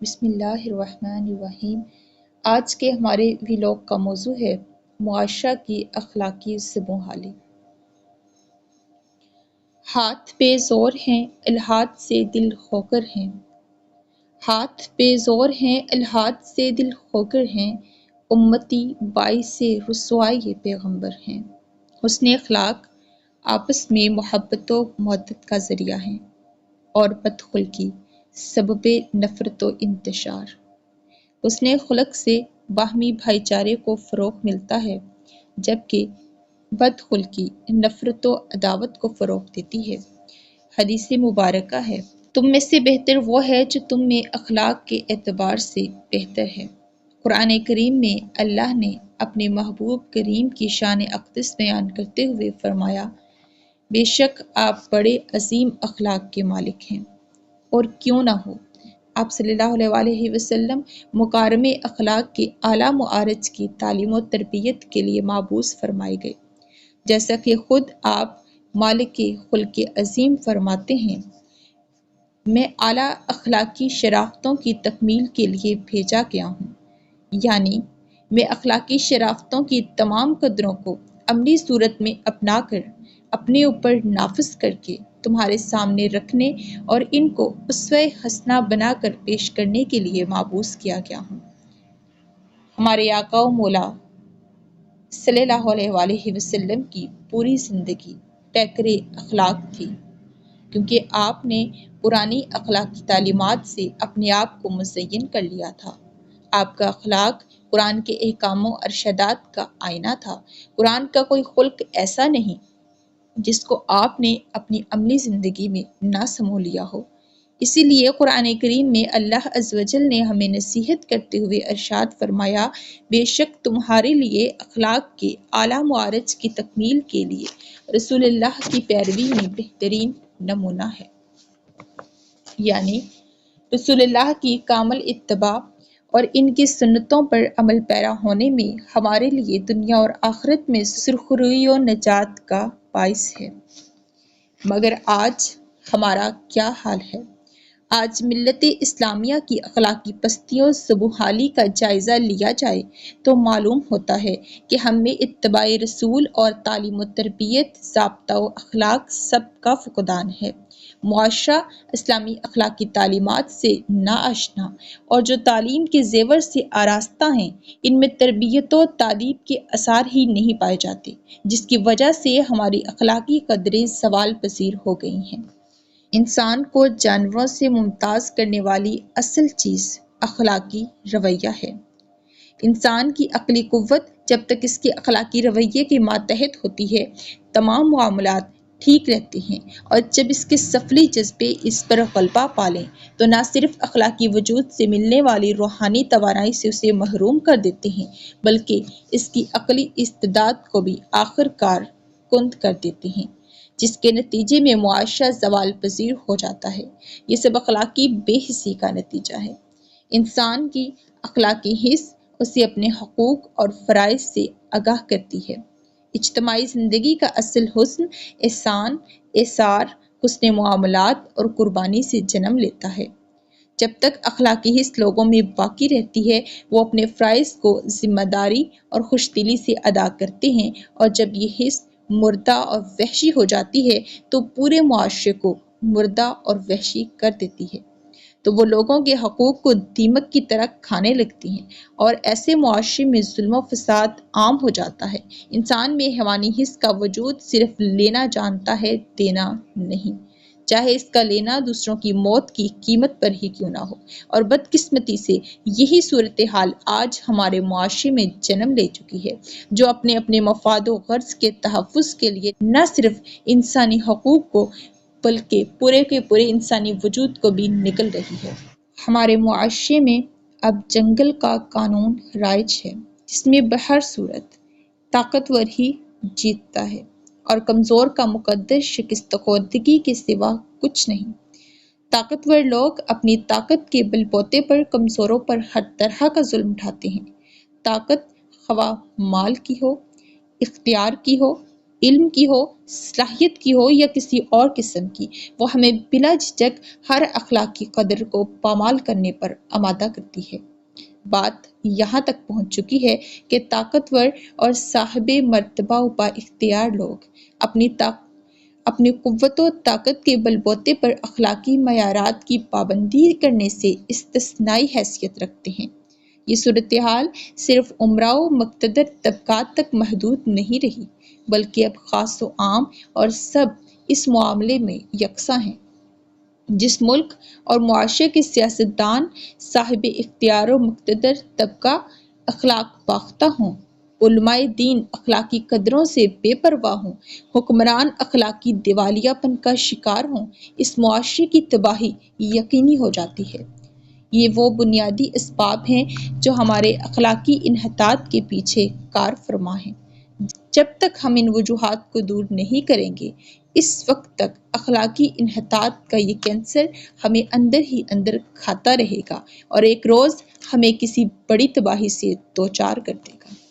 بسم اللہ الرحمن الرحیم۔ آج کے ہمارے ویلاگ کا موضوع ہے معاشرہ کی اخلاقی زبوں-حالی۔ ہاتھ پہ زور ہیں الحاد سے دل خوگر ہیں، ہاتھ پہ زور ہیں الحاد سے دل خوگر ہیں، امتی باعث رسوائی پیغمبر ہیں۔ حسن اخلاق آپس میں محبت و مودت کا ذریعہ ہیں اور بدخلقی سبب نفرت و انتشار۔ حسن خلق سے باہمی بھائی چارے کو فروغ ملتا ہے، جبکہ بدخلقی نفرت و عداوت کو فروغ دیتی ہے۔ حدیث مبارکہ ہے، تم میں سے بہتر وہ ہے جو تم میں اخلاق کے اعتبار سے بہتر ہے۔ قرآن کریم میں اللہ نے اپنے محبوب کریم کی شان اقدس بیان کرتے ہوئے فرمایا، بے شک آپ بڑے عظیم اخلاق کے مالک ہیں، اور کیوں نہ ہو۔ آپ صلی اللہ علیہ وسلم مکارم اخلاق کے اعلیٰ معارج کی تعلیم و تربیت کے لیے مبعوث فرمائے گئے، جیسا کہ خود آپ مالک خلق عظیم فرماتے ہیں، میں اعلیٰ اخلاقی شرافتوں کی تکمیل کے لیے بھیجا گیا ہوں، یعنی میں اخلاقی شرافتوں کی تمام قدروں کو عملی صورت میں اپنا کر اپنے اوپر نافذ کر کے تمہارے سامنے رکھنے اور ان کو اسوہ حسنہ بنا کر پیش کرنے کے لیے مبعوث کیا گیا ہوں۔ ہمارے آقا و مولا صلی اللہ علیہ وسلم کی پوری زندگی پیکر اخلاق تھی، کیونکہ آپ نے پرانی اخلاقی تعلیمات سے اپنے آپ کو مزین کر لیا تھا۔ آپ کا اخلاق قرآن کے احکام و ارشادات کا آئینہ تھا۔ قرآن کا کوئی خلق ایسا نہیں جس کو آپ نے اپنی عملی زندگی میں نہ سمو لیا ہو۔ اسی لیے قرآن کریم میں اللہ عز و جل نے ہمیں نصیحت کرتے ہوئے ارشاد فرمایا، بے شک تمہارے لیے اخلاق کے اعلیٰ معارج کی تکمیل کے لیے رسول اللہ کی پیروی میں بہترین نمونہ ہے۔ یعنی رسول اللہ کی کامل اتباع اور ان کی سنتوں پر عمل پیرا ہونے میں ہمارے لیے دنیا اور آخرت میں سرخروئی و نجات کا باعث ہے۔ مگر آج ہمارا کیا حال ہے؟ آج ملت اسلامیہ کی اخلاقی پستی و زبوں-حالی کا جائزہ لیا جائے تو معلوم ہوتا ہے کہ ہم میں اتباع رسول اور تعلیم و تربیت، ضابطہ و اخلاق سب کا فقدان ہے۔ معاشرہ اسلامی اخلاقی تعلیمات سے ناآشنا اور جو تعلیم کے زیور سے آراستہ ہیں، ان میں تربیت و تادیب کے آثار ہی نہیں پائے جاتے، جس کی وجہ سے ہماری اخلاقی قدریں زوال پذیر ہو گئی ہیں۔ انسان کو جانوروں سے ممتاز کرنے والی اصل چیز اخلاقی رویہ ہے۔ انسان کی عقلی قوت جب تک اس کے اخلاقی رویے کے ماتحت ہوتی ہے، تمام معاملات ٹھیک رہتے ہیں، اور جب اس کے سفلی جذبے اس پر غلبہ پالیں تو نہ صرف اخلاقی وجود سے ملنے والی روحانی توانائی سے اسے محروم کر دیتے ہیں، بلکہ اس کی عقلی استعداد کو بھی آخر کار کند کر دیتے ہیں، جس کے نتیجے میں معاشرہ زوال پذیر ہو جاتا ہے۔ یہ سب اخلاقی بے حسی کا نتیجہ ہے۔ انسان کی اخلاقی حس اسے اپنے حقوق اور فرائض سے آگاہ کرتی ہے۔ اجتماعی زندگی کا اصل حسن احسان، ایثار، حسن معاملات اور قربانی سے جنم لیتا ہے۔ جب تک اخلاقی حس لوگوں میں باقی رہتی ہے، وہ اپنے فرائض کو ذمہ داری اور خوش دلی سے ادا کرتے ہیں، اور جب یہ حس مردہ اور وحشی ہو جاتی ہے تو پورے معاشرے کو مردہ اور وحشی کر دیتی ہے، تو وہ لوگوں کے حقوق کو دیمک کی طرح کھانے لگتی ہیں، اور ایسے معاشرے میں ظلم و فساد عام ہو جاتا ہے۔ انسان میں حیوانی حس کا وجود صرف لینا جانتا ہے، دینا نہیں، چاہے اس کا لینا دوسروں کی موت کی قیمت پر ہی کیوں نہ ہو، اور بدقسمتی سے یہی صورتحال آج ہمارے معاشرے میں جنم لے چکی ہے، جو اپنے اپنے مفاد و غرض کے تحفظ کے لیے نہ صرف انسانی حقوق کو بلکہ پورے کے پورے انسانی وجود کو بھی نگل رہی ہے۔ ہمارے معاشرے میں اب جنگل کا قانون رائج ہے، جس میں بہر صورت طاقتور ہی جیتتا ہے، اور کمزور کا مقدر شکست خوردگی کے سوا کچھ نہیں۔ طاقتور لوگ اپنی طاقت کے بل بوتے پر کمزوروں پر ہر طرح کا ظلم اٹھاتے ہیں۔ طاقت خواہ مال کی ہو، اختیار کی ہو، علم کی ہو، صلاحیت کی ہو یا کسی اور قسم کی، وہ ہمیں بلا جھجک ہر اخلاقی قدر کو پامال کرنے پر آمادہ کرتی ہے۔ بات یہاں تک پہنچ چکی ہے کہ طاقتور اور صاحب مرتبہ و با اختیار لوگ اپنی قوت و طاقت کے بل بوتے پر اخلاقی معیارات کی پابندی کرنے سے استثنائی حیثیت رکھتے ہیں۔ یہ صورتحال صرف امراء و مقتدر طبقات تک محدود نہیں رہی، بلکہ اب خاص و عام اور سب اس معاملے میں یکساں ہیں۔ جس ملک اور معاشرے کے سیاستدان صاحب اختیار و مقتدر طبقہ اخلاق باختہ ہوں، علماء دین اخلاقی قدروں سے بے پرواہ ہوں، حکمران اخلاقی دیوالیہ پن کا شکار ہوں، اس معاشرے کی تباہی یقینی ہو جاتی ہے۔ یہ وہ بنیادی اسباب ہیں جو ہمارے اخلاقی انحطاط کے پیچھے کار فرما ہیں۔ جب تک ہم ان وجوہات کو دور نہیں کریں گے، اس وقت تک اخلاقی انحطاط کا یہ کینسر ہمیں اندر ہی اندر کھاتا رہے گا اور ایک روز ہمیں کسی بڑی تباہی سے دوچار کر دے گا۔